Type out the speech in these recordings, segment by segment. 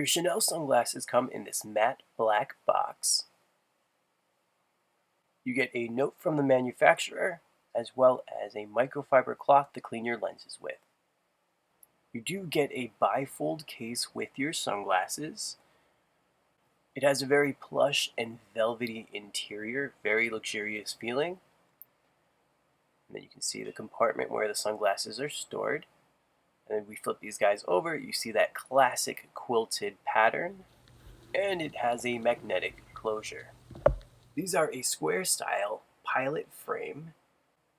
Your Chanel sunglasses come in this matte black box. You get a note from the manufacturer, as well as a microfiber cloth to clean your lenses with. You do get a bifold case with your sunglasses. It has a very plush and velvety interior, very luxurious feeling. And then you can see the compartment where the sunglasses are stored. And then we flip these guys over, you see that classic quilted pattern, and it has a magnetic closure. These are a square style pilot frame.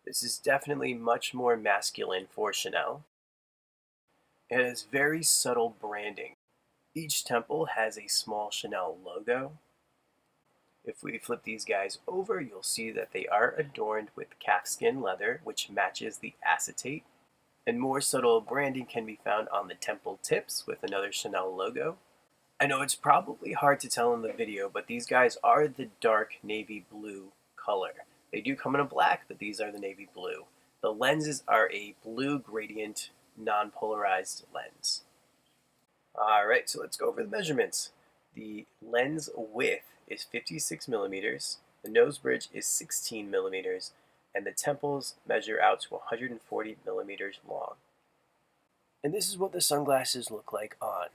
This is definitely much more masculine for Chanel. It has very subtle branding. Each temple has a small Chanel logo. If we flip these guys over, you'll see that they are adorned with calfskin leather, which matches the acetate. And more subtle branding can be found on the temple tips with another Chanel logo. I know it's probably hard to tell in the video, but these guys are the dark navy blue color. They do come in a black, but these are the navy blue. The lenses are a blue gradient non-polarized lens. Alright, so let's go over the measurements. The lens width is 56 millimeters, the nose bridge is 16 millimeters, and the temples measure out to 140 millimeters long. And this is what the sunglasses look like on.